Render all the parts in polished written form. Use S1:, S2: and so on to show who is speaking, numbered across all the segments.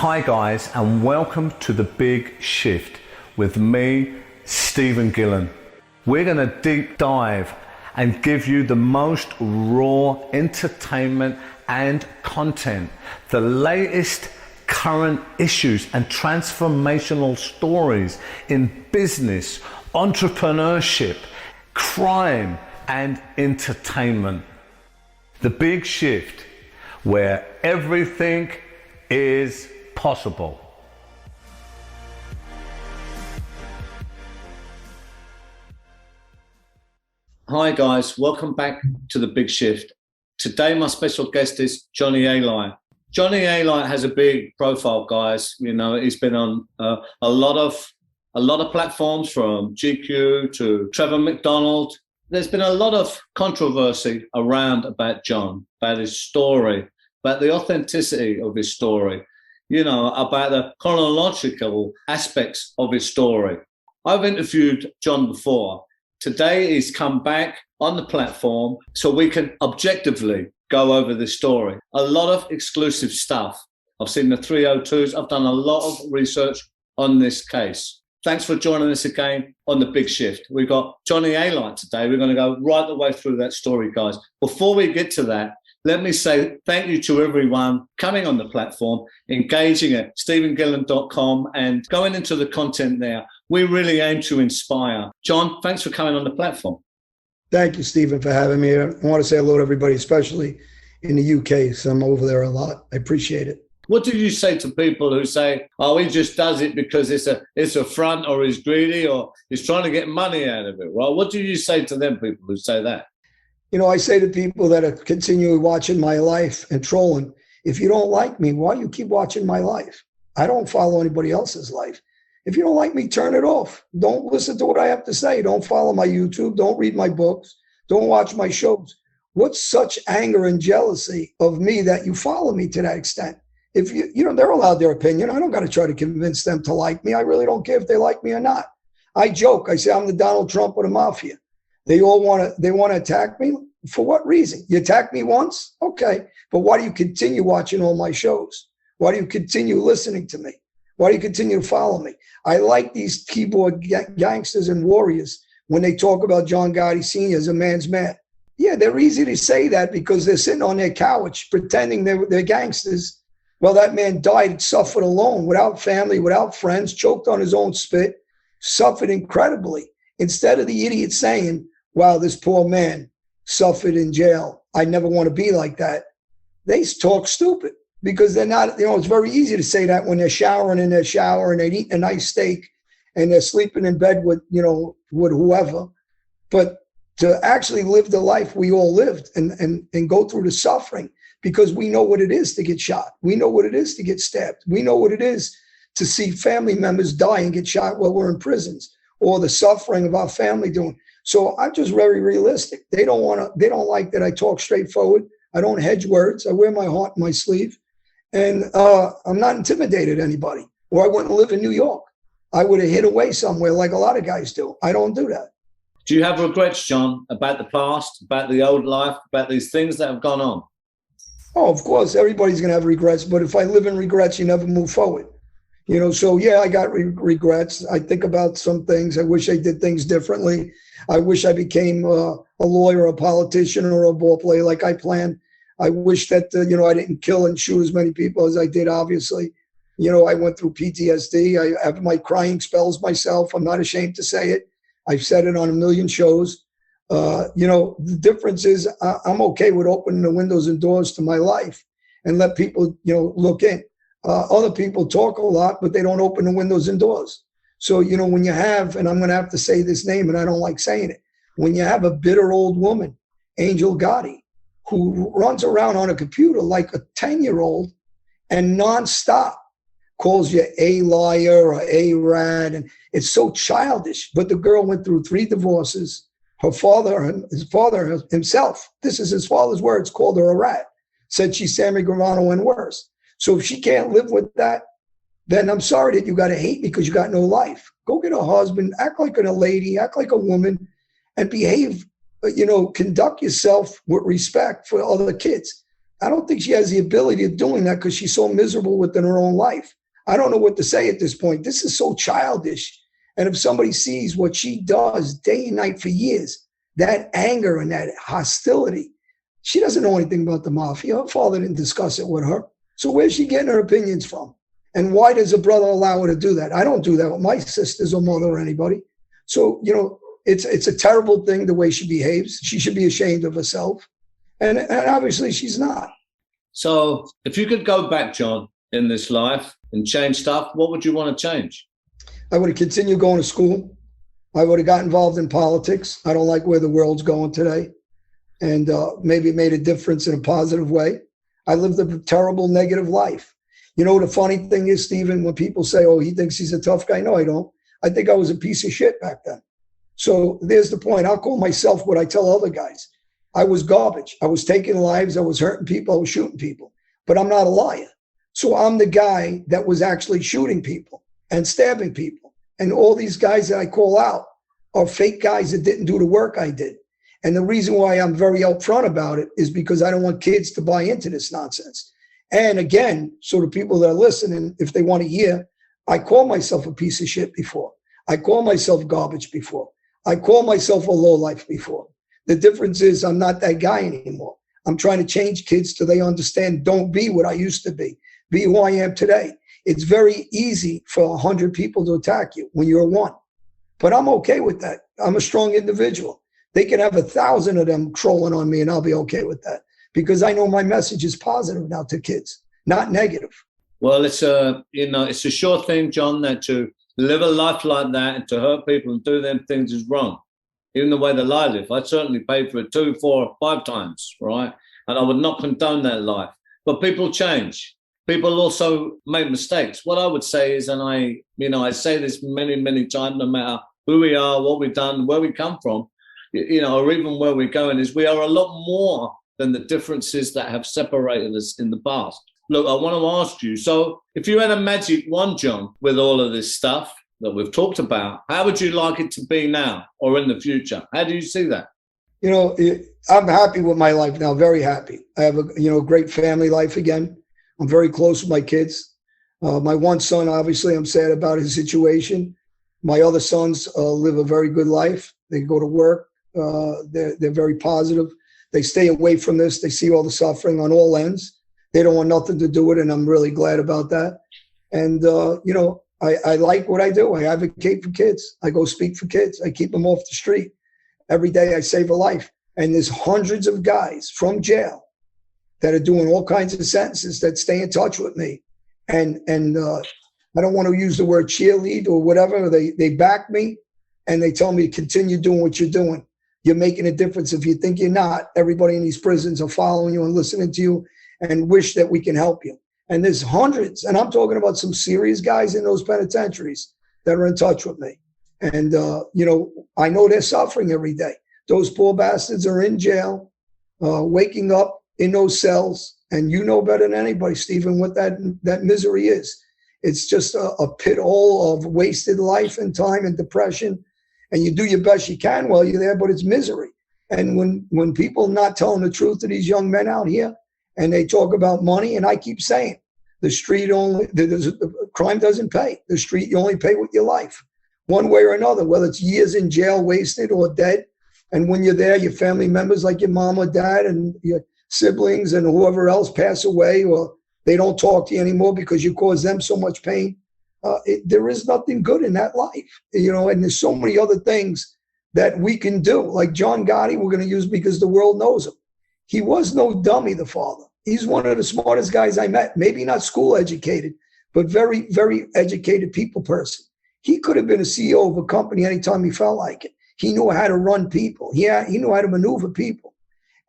S1: Hi guys, and welcome to The Big Shift with me, Stephen Gillen. We're going to deep dive and give you the most raw entertainment and content, the latest current issues and transformational stories in business, entrepreneurship, crime and entertainment. The Big Shift, where everything is possible. Hi guys, welcome back to The Big Shift. Today my special guest is Johnny Alite. Johnny Alite has a big profile, guys. You know, he's been on a lot of platforms, from GQ to Trevor McDonald. There's been a lot of controversy around about John, about his story, about the authenticity of his story, you know, about the chronological aspects of his story. I've interviewed John before. Today he's come back on the platform so we can objectively go over this story. A lot of exclusive stuff. I've seen the 302s. I've done a lot of research on this case. Thanks for joining us again on The Big Shift. We've got Johnny Alite today. We're going to go right the way through that story, guys. Before we get to that, let me say thank you to everyone coming on the platform, engaging at stephengillen.com and going into the content there. We really aim to inspire. John, thanks for coming on the platform.
S2: Thank you, Stephen, for having me. I want to say hello to everybody, especially in the UK, so I'm over there a lot. I appreciate it.
S1: What do you say to people who say, oh, he just does it because it's a front, or he's greedy, or he's trying to get money out of it? Well, what do you say to them people who say that?
S2: You know, I say to people that are continually watching my life and trolling, if you don't like me, why do you keep watching my life? I don't follow anybody else's life. If you don't like me, turn it off. Don't listen to what I have to say. Don't follow my YouTube. Don't read my books. Don't watch my shows. What's such anger and jealousy of me that you follow me to that extent? If you know, they're allowed their opinion. I don't got to try to convince them to like me. I really don't care if they like me or not. I joke. I say I'm the Donald Trump of the mafia. They want to attack me. For what reason? You attack me once? Okay. But why do you continue watching all my shows? Why do you continue listening to me? Why do you continue to follow me? I like these keyboard gangsters and warriors when they talk about John Gotti Sr. as a man's man. Yeah, they're easy to say that because they're sitting on their couch pretending they're gangsters. Well, that man died, suffered alone, without family, without friends, choked on his own spit, suffered incredibly. Instead of the idiot saying, wow, this poor man suffered in jail, I never want to be like that, they talk stupid. Because they're not, you know, it's very easy to say that when they're showering in their shower and they're eating a nice steak and they're sleeping in bed with, you know, with whoever. But to actually live the life we all lived and go through the suffering, because we know what it is to get shot. We know what it is to get stabbed. We know what it is to see family members die and get shot while we're in prisons, or the suffering of our family doing. So I'm just very realistic. They don't like that I talk straightforward. I don't hedge words. I wear my heart in my sleeve. And I'm not intimidated anybody, or I wouldn't live in New York. I would have hid away somewhere like a lot of guys do. I don't do that.
S1: Do you have regrets, John, about the past, about the old life, about these things that have gone on?
S2: Oh, of course, everybody's going to have regrets. But if I live in regrets, you never move forward. You know, so yeah, I got regrets. I think about some things. I wish I did things differently. I wish I became a lawyer, a politician, or a ball player like I planned. I wish that, you know, I didn't kill and shoot as many people as I did, obviously. You know, I went through PTSD. I have my crying spells myself. I'm not ashamed to say it. I've said it on a million shows. You know, the difference is I'm okay with opening the windows and doors to my life and let people, you know, look in. Other people talk a lot, but they don't open the windows and doors. So, you know, when you have, and I'm going to have to say this name, and I don't like saying it, when you have a bitter old woman, Angel Gotti, who runs around on a computer like a 10-year-old and nonstop calls you a liar or a rat, and it's so childish. But the girl went through 3 divorces. Her father, his father himself, this is his father's words, called her a rat, said she's Sammy Gravano and worse. So if she can't live with that, then I'm sorry that you got to hate me because you got no life. Go get a husband, act like a lady, act like a woman, and behave, you know, conduct yourself with respect for other kids. I don't think she has the ability of doing that because she's so miserable within her own life. I don't know what to say at this point. This is so childish. And if somebody sees what she does day and night for years, that anger and that hostility, she doesn't know anything about the mafia. Her father didn't discuss it with her. So where's she getting her opinions from? And why does a brother allow her to do that? I don't do that with my sisters or mother or anybody. So, it's a terrible thing the way she behaves. She should be ashamed of herself. And obviously she's not.
S1: So if you could go back, John, in this life and change stuff, what would you want to change?
S2: I would have continued going to school. I would have got involved in politics. I don't like where the world's going today. And maybe it made a difference in a positive way. I lived a terrible, negative life. The funny thing is, Stephen, when people say, oh, he thinks he's a tough guy. No, I don't. I think I was a piece of shit back then. So there's the point. I'll call myself what I tell other guys. I was garbage. I was taking lives. I was hurting people. I was shooting people. But I'm not a liar. So I'm the guy that was actually shooting people and stabbing people. And all these guys that I call out are fake guys that didn't do the work I did. And the reason why I'm very upfront about it is because I don't want kids to buy into this nonsense. And again, so the people that are listening, if they want to hear, I call myself a piece of shit before. I call myself garbage before. I call myself a lowlife before. The difference is I'm not that guy anymore. I'm trying to change kids so they understand, don't be what I used to be. Be who I am today. It's very easy for 100 people to attack you when you're one. But I'm okay with that. I'm a strong individual. They can have 1,000 of them trolling on me and I'll be okay with that because I know my message is positive now to kids, not negative.
S1: Well, it's a sure thing, John, that to live a life like that and to hurt people and do them things is wrong. Even the way that I live, I certainly paid for it 2, 4, 5 times, right? And I would not condone that life. But people change. People also make mistakes. What I would say is, and I say this many, many times, no matter who we are, what we've done, where we come from, or even where we're going, is we are a lot more than the differences that have separated us in the past. Look, I want to ask you, so if you had a magic wand, John, with all of this stuff that we've talked about, how would you like it to be now or in the future? How do you see that?
S2: I'm happy with my life now, very happy. I have a great family life again. I'm very close with my kids. My one son, obviously, I'm sad about his situation. My other sons live a very good life. They go to work. They're very positive. They stay away from this. They see all the suffering on all ends. They don't want nothing to do with it, and I'm really glad about that. And, I like what I do. I advocate for kids. I go speak for kids. I keep them off the street. Every day I save a life. And there's hundreds of guys from jail that are doing all kinds of sentences that stay in touch with me. And I don't want to use the word cheerlead or whatever. They back me and they tell me to continue doing what you're doing. You're making a difference. If you think you're not, everybody in these prisons are following you and listening to you and wish that we can help you. And there's hundreds, and I'm talking about some serious guys in those penitentiaries that are in touch with me. And, I know they're suffering every day. Those poor bastards are in jail, waking up in those cells. And you know better than anybody, Stephen, what that misery is. It's just a pit hole of wasted life and time and depression. And you do your best you can while you're there, but it's misery. And when people not telling the truth to these young men out here, and they talk about money, and I keep saying, crime doesn't pay. The street, you only pay with your life, one way or another, whether it's years in jail wasted or dead. And when you're there, your family members like your mom or dad and your siblings and whoever else pass away, or they don't talk to you anymore because you cause them so much pain. There is nothing good in that life, and there's so many other things that we can do. Like John Gotti, we're going to use because the world knows him. He was no dummy, the father. He's one of the smartest guys I met. Maybe not school educated, but very, very educated people person. He could have been a CEO of a company anytime he felt like it. He knew how to run people. He knew how to maneuver people.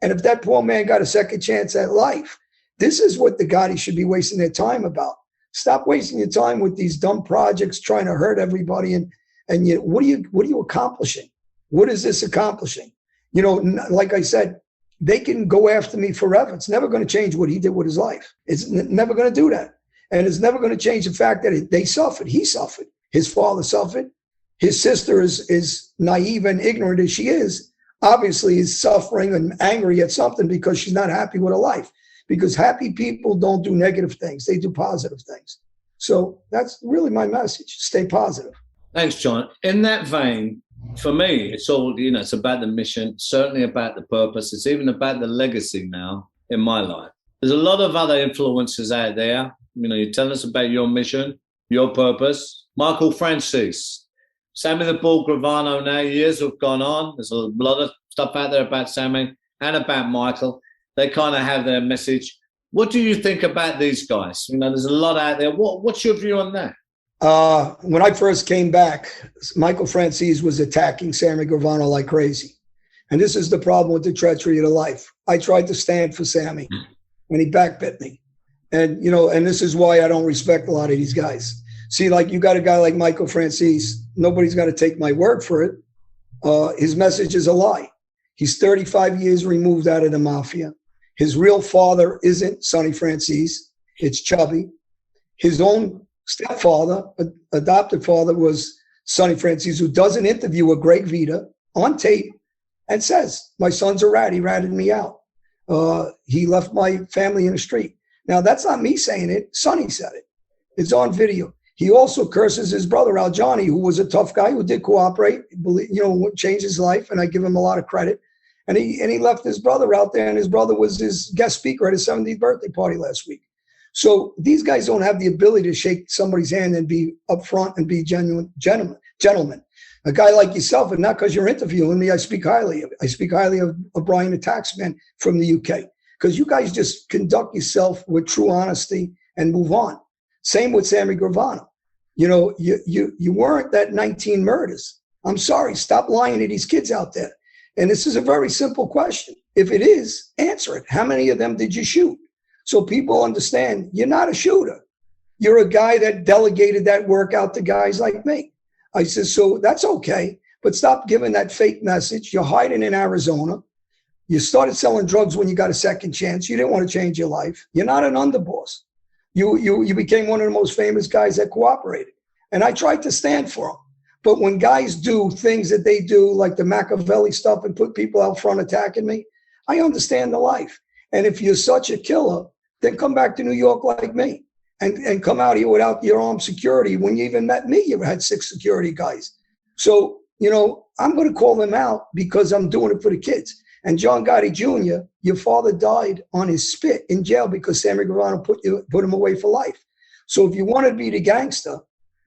S2: And if that poor man got a second chance at life, this is what the Gotti should be wasting their time about. Stop wasting your time with these dumb projects trying to hurt everybody. And what are you accomplishing? What is this accomplishing? Like I said, they can go after me forever. It's never going to change what he did with his life. It's never going to do that. And it's never going to change the fact that they suffered. He suffered. His father suffered. His sister is naive and ignorant as she is, obviously is suffering and angry at something because she's not happy with her life. because happy people don't do negative things. They do positive things. So that's really my message. Stay positive.
S1: Thanks, John. In that vein, for me, it's all, you know, it's about the mission, certainly about the purpose. It's even about the legacy now in my life. There's a lot of other influences out there. You know, you tell us about your mission, your purpose. Michael Franzese, Sammy the Bull, Gravano now, years have gone on. There's a lot of stuff out there about Sammy and about Michael. They kind of have their message. What do you think about these guys? You know, there's a lot out there. What's your view on that?
S2: When I first came back, Michael Franzese was attacking Sammy Gravano like crazy. And this is the problem with the treachery of the life. I tried to stand for Sammy, and he backbit me. And, you know, and this is why I don't respect a lot of these guys. See, like, you got a guy like Michael Franzese, nobody's got to take my word for it. His message is a lie. He's 35 years removed out of the mafia. His real father isn't Sonny Franzese. It's Chubby. His own stepfather, adopted father, was Sonny Franzese, who does an interview with Greg Vita on tape and says, my son's a rat. He ratted me out. He left my family in the street. Now, that's not me saying it. Sonny said it. It's on video. He also curses his brother, Al Johnny, who was a tough guy who did cooperate, you know, changed his life, and I give him a lot of credit. And he left his brother out there, and his brother was his guest speaker at his 70th birthday party last week. So these guys don't have the ability to shake somebody's hand and be upfront and be genuine gentlemen. A guy like yourself, and not because you're interviewing me, I speak highly of. I speak highly of Brian the Taxman from the UK, because you guys just conduct yourself with true honesty and move on. Same with Sammy Gravano. You know, you weren't that 19 murders. I'm sorry. Stop lying to these kids out there. And this is a very simple question. If it is, answer it. How many of them did you shoot? So people understand you're not a shooter. You're a guy that delegated that work out to guys like me. I said, so that's okay, but stop giving that fake message. You're hiding in Arizona. You started selling drugs when you got a second chance. You didn't want to change your life. You're not an underboss. You became one of the most famous guys that cooperated. And I tried to stand for them. But when guys do things that they do, like the Machiavelli stuff, and put people out front attacking me, I understand the life. And if you're such a killer, then come back to New York like me and come out here without your armed security. When you even met me, you had 6 security guys. So, you know, I'm going to call them out because I'm doing it for the kids. And John Gotti Jr., your father died on his spit in jail because Sammy Gravano put him away for life. So if you wanted to be the gangster,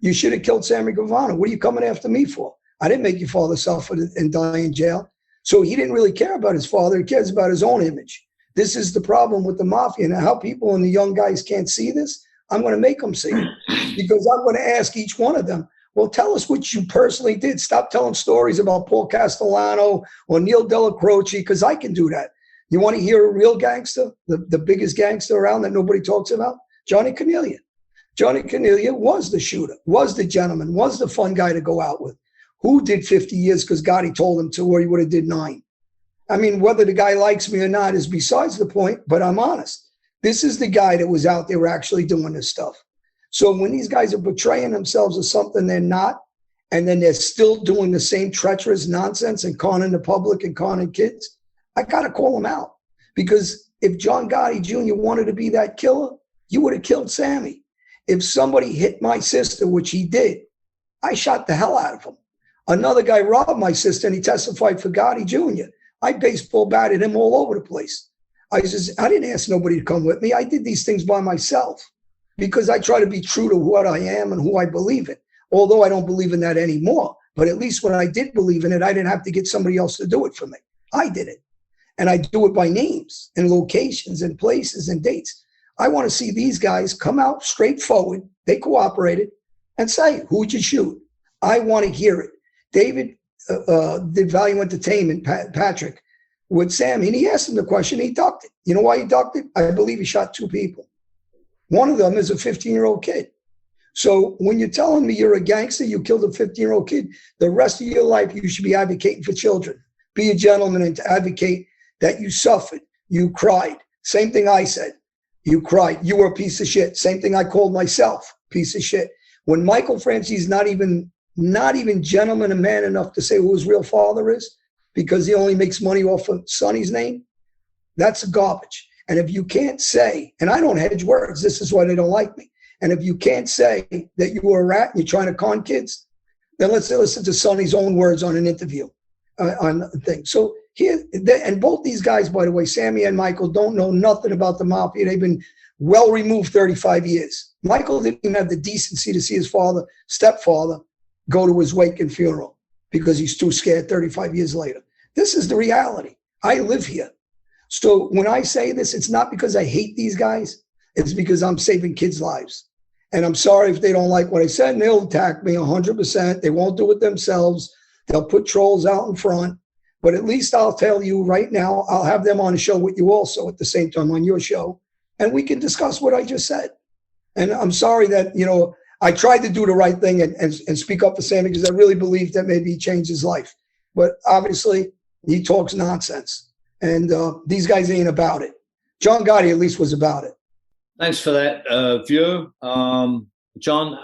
S2: you should have killed Sammy Gravano. What are you coming after me for? I didn't make your father suffer and die in jail. So he didn't really care about his father. He cares about his own image. This is the problem with the mafia. And how people and the young guys can't see this, I'm going to make them see it. Because I'm going to ask each one of them, well, tell us what you personally did. Stop telling stories about Paul Castellano or Neil Della Croce, because I can do that. You want to hear a real gangster, the biggest gangster around that nobody talks about? Johnny Cornelia. Johnny Cornelia was the shooter, was the gentleman, was the fun guy to go out with. Who did 50 years because Gotti told him to, or he would have did 9. I mean, whether the guy likes me or not is besides the point, but I'm honest. This is the guy that was out there actually doing this stuff. So when these guys are portraying themselves as something they're not, and then they're still doing the same treacherous nonsense and conning the public and conning kids, I got to call them out. Because if John Gotti Jr. wanted to be that killer, you would have killed Sammy. If somebody hit my sister, which he did, I shot the hell out of him. Another guy robbed my sister and he testified for Gotti Jr. I baseball batted him all over the place. I didn't ask nobody to come with me. I did these things by myself because I try to be true to what I am and who I believe in. Although I don't believe in that anymore. But at least when I did believe in it, I didn't have to get somebody else to do it for me. I did it. And I do it by names and locations and places and dates. I want to see these guys come out straightforward. They cooperated and say, who'd you shoot? I want to hear it. David did Value Entertainment, Patrick, with Sammy, and he asked him the question. He ducked it. You know why he ducked it? I believe he shot 2 people. One of them is a 15-year-old kid. So when you're telling me you're a gangster, you killed a 15-year-old kid, the rest of your life you should be advocating for children. Be a gentleman and to advocate that you suffered, you cried. Same thing I said. You cried. You were a piece of shit. Same thing I called myself, piece of shit. When Michael Franzese not even gentleman and man enough to say who his real father is, because he only makes money off of Sonny's name, that's garbage. And if you can't say, and I don't hedge words, this is why they don't like me. And if you can't say that you were a rat and you're trying to con kids, then let's listen to Sonny's own words on an interview on the thing. So here, and both these guys, by the way, Sammy and Michael, don't know nothing about the mafia. They've been well removed 35 years. Michael didn't even have the decency to see his stepfather, go to his wake and funeral because he's too scared 35 years later. This is the reality. I live here. So when I say this, it's not because I hate these guys. It's because I'm saving kids' lives. And I'm sorry if they don't like what I said, and they'll attack me 100%. They won't do it themselves. They'll put trolls out in front. But at least I'll tell you right now, I'll have them on a show with you also at the same time on your show. And we can discuss what I just said. And I'm sorry that, I tried to do the right thing and speak up for Sammy because I really believe that maybe he changed his life. But obviously, he talks nonsense. And these guys ain't about it. John Gotti at least was about it.
S1: Thanks for that view. John,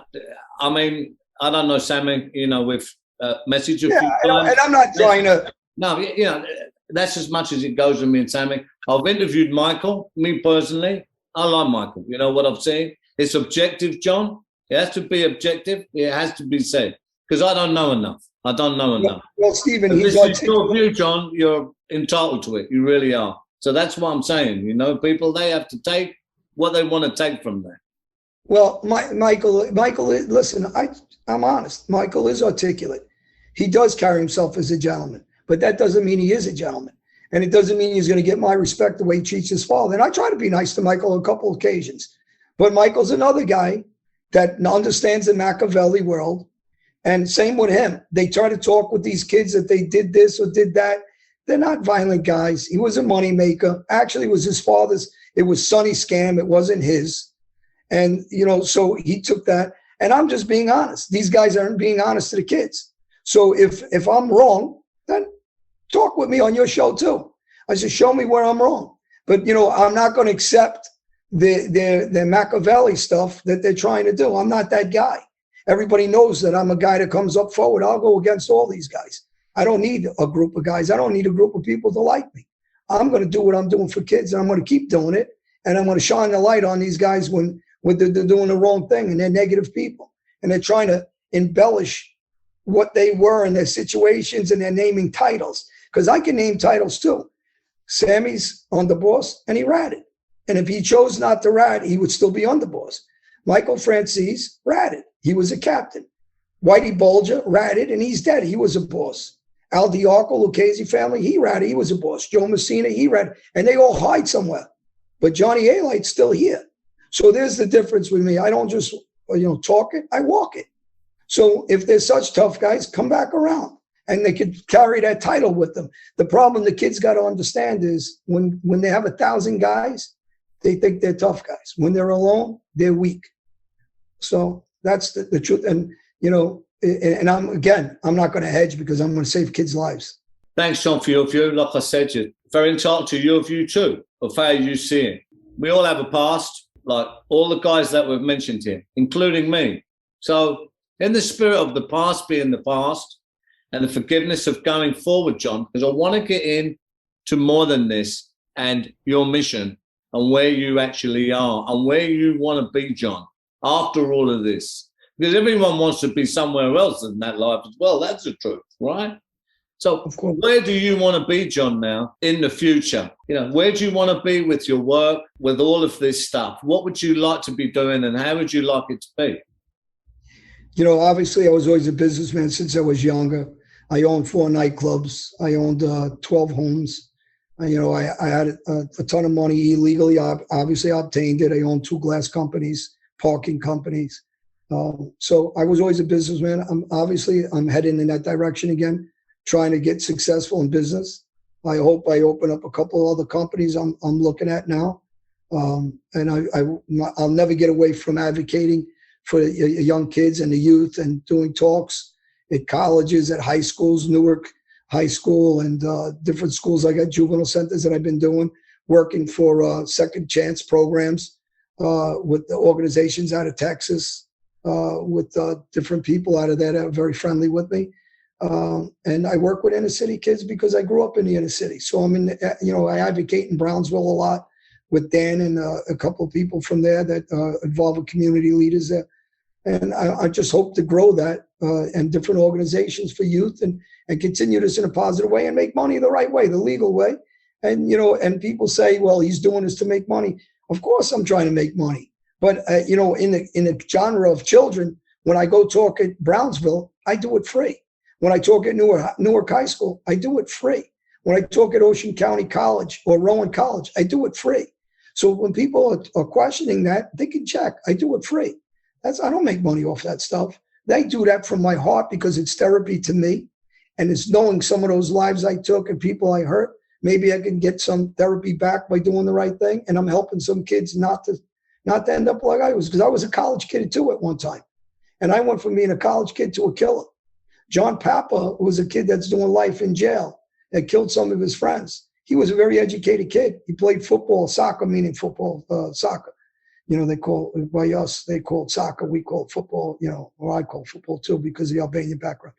S1: I mean, I don't know, Sammy, we've messaged a few times.
S2: And I'm not trying to.
S1: No, that's as much as it goes with me and Sammy. I've interviewed Michael, me personally. I like Michael. You know what I'm saying? It's objective, John. It has to be objective. It has to be said. Because I don't know enough. I don't know enough.
S2: Well, Stephen,
S1: this is your view, John. You're entitled to it. You really are. So that's what I'm saying. People, they have to take what they want to take from there.
S2: Well, Michael, listen, I'm honest. Michael is articulate. He does carry himself as a gentleman, but that doesn't mean he is a gentleman. And it doesn't mean he's going to get my respect the way he treats his father. And I try to be nice to Michael on a couple of occasions. But Michael's another guy that understands the Machiavelli world. And same with him. They try to talk with these kids that they did this or did that. They're not violent guys. He was a moneymaker. Actually, it was his father's. It was Sonny's scam. It wasn't his. And, so he took that. And I'm just being honest. These guys aren't being honest to the kids. So if I'm wrong, then talk with me on your show too. I said, show me where I'm wrong. But, I'm not going to accept the Machiavelli stuff that they're trying to do. I'm not that guy. Everybody knows that I'm a guy that comes up forward. I'll go against all these guys. I don't need a group of guys. I don't need a group of people to like me. I'm going to do what I'm doing for kids, and I'm going to keep doing it. And I'm going to shine the light on these guys when they're doing the wrong thing and they're negative people. And they're trying to embellish what they were in their situations, and they're naming titles. Because I can name titles too. Sammy's underboss, and he ratted. And if he chose not to rat, he would still be underboss. Michael Franzese ratted. He was a captain. Whitey Bulger ratted, and he's dead. He was a boss. Al Diarco, Lucchese family, he ratted. He was a boss. Joe Messina, he ratted. And they all hide somewhere. But Johnny Alite's still here. So there's the difference with me. I don't just, talk it. I walk it. So if they're such tough guys, come back around. And they could carry that title with them. The problem the kids got to understand is when they have 1,000 guys, they think they're tough guys. When they're alone, they're weak. So that's the truth. And, and I'm not going to hedge because I'm going to save kids' lives.
S1: Thanks, John, for your view. Like I said, you're very entitled to your view too, of how you see it. We all have a past, like all the guys that we've mentioned here, including me. So in the spirit of the past being the past and the forgiveness of going forward, John, because I want to get into more than this and your mission and where you actually are and where you want to be, John, after all of this. Because everyone wants to be somewhere else in that life as well. That's the truth, right? So where do you want to be, John, now in the future? Where do you want to be with your work, with all of this stuff? What would you like to be doing and how would you like it to be?
S2: Obviously I was always a businessman since I was younger. I owned 4 nightclubs. I owned 12 homes. I had a ton of money illegally. Obviously I obtained it. I owned 2 glass companies, parking companies. So I was always a businessman. I'm heading in that direction again, trying to get successful in business. I hope I open up a couple of other companies I'm looking at now. And I'll never get away from advocating for young kids and the youth and doing talks at colleges, at high schools, Newark High School, and different schools. I got juvenile centers that I've been doing, working for second chance programs with the organizations out of Texas, with different people out of there that are very friendly with me. And I work with inner city kids because I grew up in the inner city. So I advocate in Brownsville a lot. with Dan and a couple of people from there that involve community leaders there. And I just hope to grow that and different organizations for youth and continue this in a positive way and make money the right way, the legal way. And, you know, and people say, well, he's doing this to make money. Of course I'm trying to make money. But, you know, in the genre of children, when I go talk at Brownsville, I do it free. When I talk at Newark High School, I do it free. When I talk at Ocean County College or Rowan College, I do it free. So when people are questioning that, they can check. I do it free. I don't make money off that stuff. They do that from my heart because it's therapy to me. And it's knowing some of those lives I took and people I hurt. Maybe I can get some therapy back by doing the right thing. And I'm helping some kids not to end up like I was, because I was a college kid too at one time. And I went from being a college kid to a killer. John Papa was a kid that's doing life in jail that killed some of his friends. He was a very educated kid. He played football, soccer, meaning football, soccer. You know, they call it soccer. We call it football, you know, or I call football too because of the Albanian background.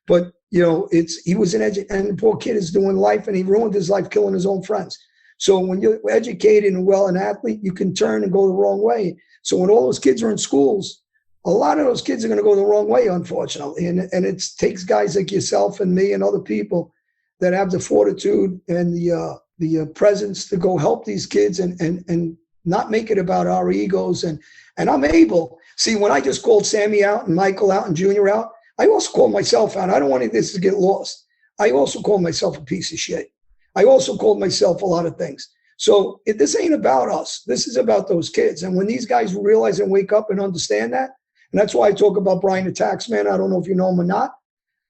S2: But, you know, he was and the poor kid is doing life and he ruined his life killing his own friends. So when you're educated and well an athlete, you can turn and go the wrong way. So when all those kids are in schools, a lot of those kids are going to go the wrong way, unfortunately. And it takes guys like yourself and me and other people that have the fortitude and the presence to go help these kids and not make it about our egos. And I'm able. See, when I just called Sammy out and Michael out and Junior out, I also called myself out. I don't want this to get lost. I also called myself a piece of shit. I also called myself a lot of things. So this ain't about us. This is about those kids. And when these guys realize and wake up and understand that, and that's why I talk about Brian the Taxman. I don't know if you know him or not,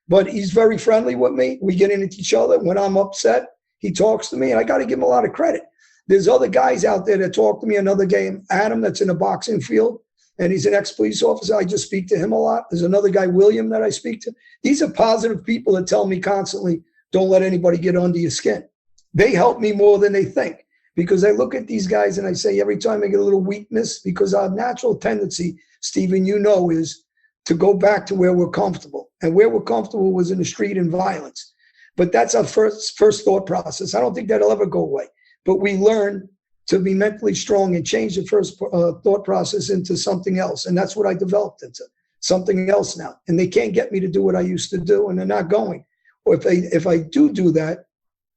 S2: but he's very friendly with me. We get into each other. When I'm upset, he talks to me, and I got to give him a lot of credit. There's other guys out there that talk to me. Another guy, Adam, that's in the boxing field, and he's an ex-police officer. I just speak to him a lot. There's another guy, William, that I speak to. These are positive people that tell me constantly, don't let anybody get under your skin. They help me more than they think, because I look at these guys and I say every time I get a little weakness, because our natural tendency, Stephen, you know, is to go back to where we're comfortable. And where we're comfortable was in the street and violence. But that's our first thought process. I don't think that'll ever go away. But we learn to be mentally strong and change the first thought process into something else. And that's what I developed into, something else now. And they can't get me to do what I used to do, and they're not going. Or if I do that,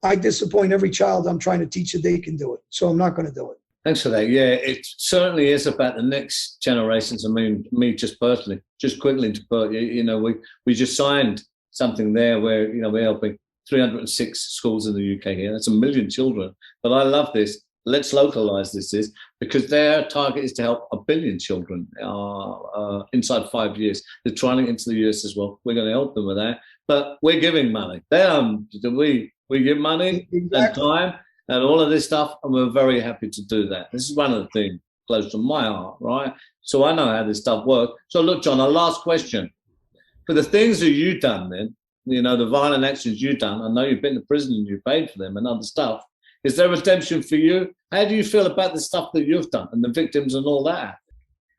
S2: I disappoint every child I'm trying to teach that they can do it. So I'm not going to do it.
S1: Thanks for that. Yeah, it certainly is about the next generations. I mean, me just personally, just quickly to put, you know, we just signed something there where, you know, we're helping 306 schools in the UK here. That's 1 million children. But I love this. Let's localize this because their target is to help 1 billion children inside 5 years. They're trying it into the US as well. We're going to help them with that. But we're giving money. We give money and time and all of this stuff, and we're very happy to do that. This is one of the things close to my heart, right? So I know how this stuff works. So look, John, our last question. For the things that you've done then, you know, the violent actions you've done, I know you've been to prison and you paid for them and other stuff. Is there redemption for you? How do you feel about the stuff that you've done and the victims and all that?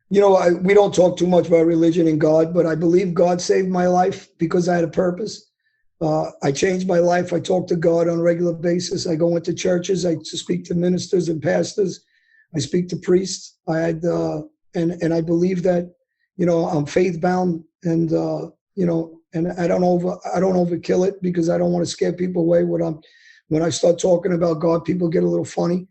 S2: You know, we don't talk too much about religion and God, but I believe God saved my life because I had a purpose. I changed my life. I talk to God on a regular basis. I go into churches. I speak to ministers and pastors. I speak to priests. And I believe that, you know, I'm faith bound, and you know, and I don't overkill it because I don't want to scare people away. When I start talking about God, people get a little funny.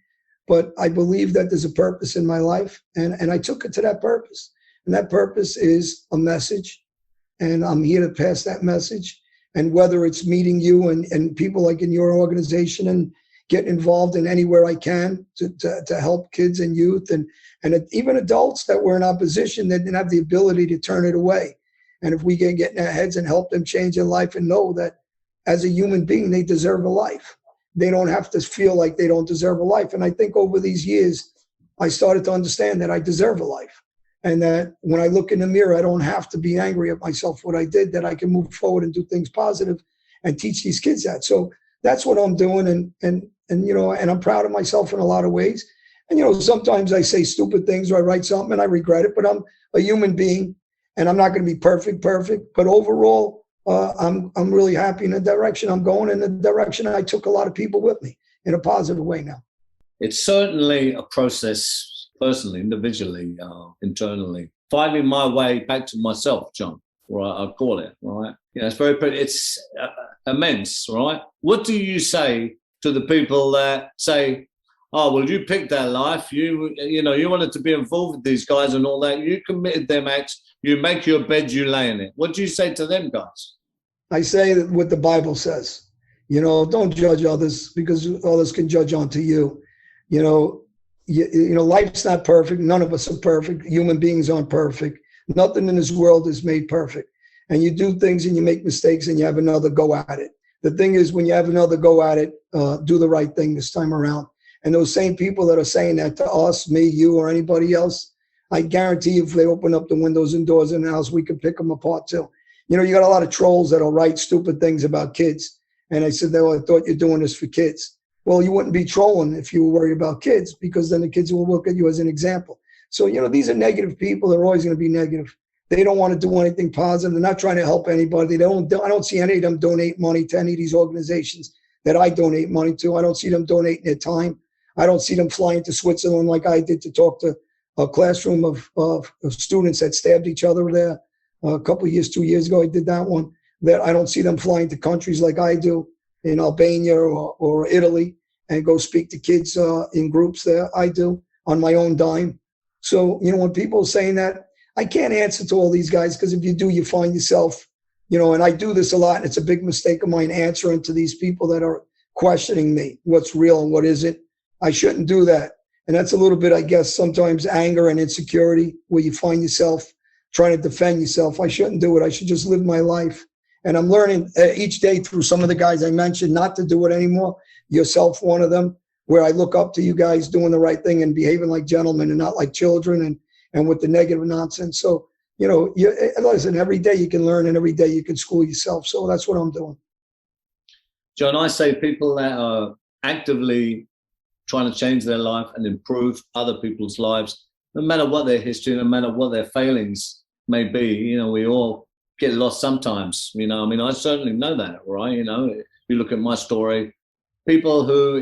S2: But I believe that there's a purpose in my life, and I took it to that purpose. And that purpose is a message, and I'm here to pass that message. And whether it's meeting you and people like in your organization and get involved in anywhere I can to help kids and youth and even adults that were in opposition that didn't have the ability to turn it away. And if we can get in our heads and help them change their life and know that as a human being, they deserve a life. They don't have to feel like they don't deserve a life. And I think over these years, I started to understand that I deserve a life. And that when I look in the mirror, I don't have to be angry at myself for what I did, that I can move forward and do things positive and teach these kids that. So that's what I'm doing. And you know, and I'm proud of myself in a lot of ways. And, you know, sometimes I say stupid things or I write something and I regret it, but I'm a human being and I'm not going to be perfect. But overall, I'm really happy in the direction I'm going, in the direction I took a lot of people with me in a positive way now.
S1: It's certainly a process, personally, individually, internally, finding my way back to myself, John. Right, I call it. Right, it's very. It's immense, right? What do you say to the people that say, "Oh, well, you picked that life. You wanted to be involved with these guys and all that. You committed them acts. You make your bed, you lay in it." What do you say to them guys?
S2: I say that what the Bible says. Don't judge others because others can judge onto you. Life's not perfect. None of us are perfect. Human beings aren't perfect. Nothing in this world is made perfect. And you do things and you make mistakes and you have another go at it. The thing is, when you have another go at it, do the right thing this time around. And those same people that are saying that to us, me, you, or anybody else, I guarantee you if they open up the windows and doors in the house, we can pick them apart too. You got a lot of trolls that'll write stupid things about kids. And I said, I thought you're doing this for kids. Well, you wouldn't be trolling if you were worried about kids, because then the kids will look at you as an example. So, these are negative people. They're always going to be negative. They don't want to do anything positive. They're not trying to help anybody. I don't see any of them donate money to any of these organizations that I donate money to. I don't see them donating their time. I don't see them flying to Switzerland like I did to talk to a classroom of students that stabbed each other there a couple of years, 2 years ago. I did that one. That I don't see them flying to countries like I do in Albania or Italy and go speak to kids in groups there. I do on my own dime. So, when people are saying that, I can't answer to all these guys, because if you do, you find yourself, and I do this a lot, and it's a big mistake of mine answering to these people that are questioning me, what's real and what isn't. I shouldn't do that. And that's a little bit, I guess, sometimes anger and insecurity, where you find yourself trying to defend yourself. I shouldn't do it. I should just live my life. And I'm learning each day through some of the guys I mentioned not to do it anymore. Yourself, one of them, where I look up to you guys doing the right thing and behaving like gentlemen and not like children and with the negative nonsense. So, listen, every day you can learn and every day you can school yourself. So that's what I'm doing.
S1: John, I say people that are actively trying to change their life and improve other people's lives, no matter what their history, no matter what their failings may be, we all get lost sometimes. I certainly know that, right? If you look at my story, people who,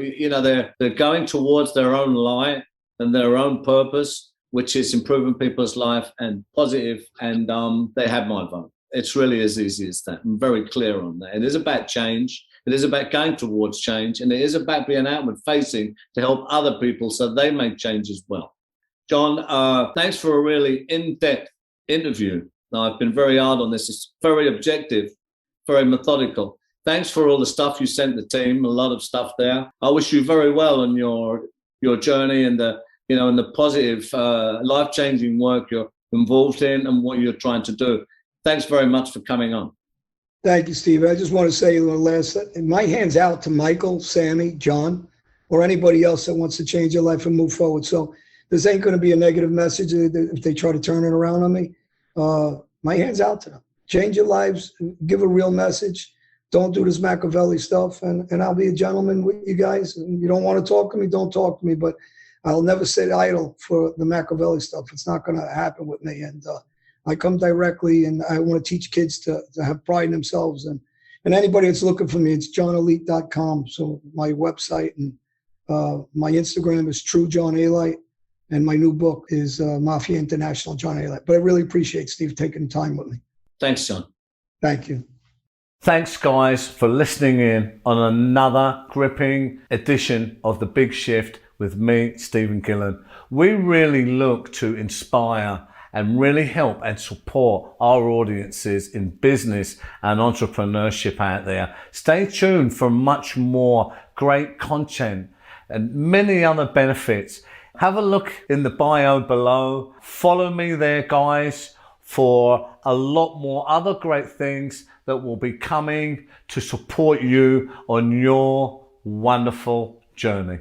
S1: they're going towards their own light and their own purpose, which is improving people's life and positive, and they have my vote. It's really as easy as that. I'm very clear on that. It is about change. It is about going towards change, and it is about being outward facing to help other people so they make change as well. John, thanks for a really in-depth interview. Now, I've been very hard on this. It's very objective, very methodical. Thanks for all the stuff you sent the team, a lot of stuff there. I wish you very well on your journey and the positive, life-changing work you're involved in and what you're trying to do. Thanks very much for coming on.
S2: Thank you, Steve. I just want to say my hand's out to Michael, Sammy, John, or anybody else that wants to change their life and move forward. So this ain't going to be a negative message if they try to turn it around on me. My hand's out to them. Change your lives, give a real message. Don't do this Machiavelli stuff, and I'll be a gentleman with you guys. And you don't want to talk to me, don't talk to me, but I'll never sit idle for the Machiavelli stuff. It's not going to happen with me. And I come directly, and I want to teach kids to have pride in themselves. And anybody that's looking for me, it's johnalite.com. So my website, and my Instagram is True John Alite. And my new book is Mafia International John Alite. But I really appreciate Steve taking time with me.
S1: Thanks, John.
S2: Thank you.
S1: Thanks, guys, for listening in on another gripping edition of The Big Shift with me, Stephen Gillen. We really look to inspire and really help and support our audiences in business and entrepreneurship out there. Stay tuned for much more great content and many other benefits. Have a look in the bio below. Follow me there, guys, for a lot more other great things that will be coming to support you on your wonderful journey.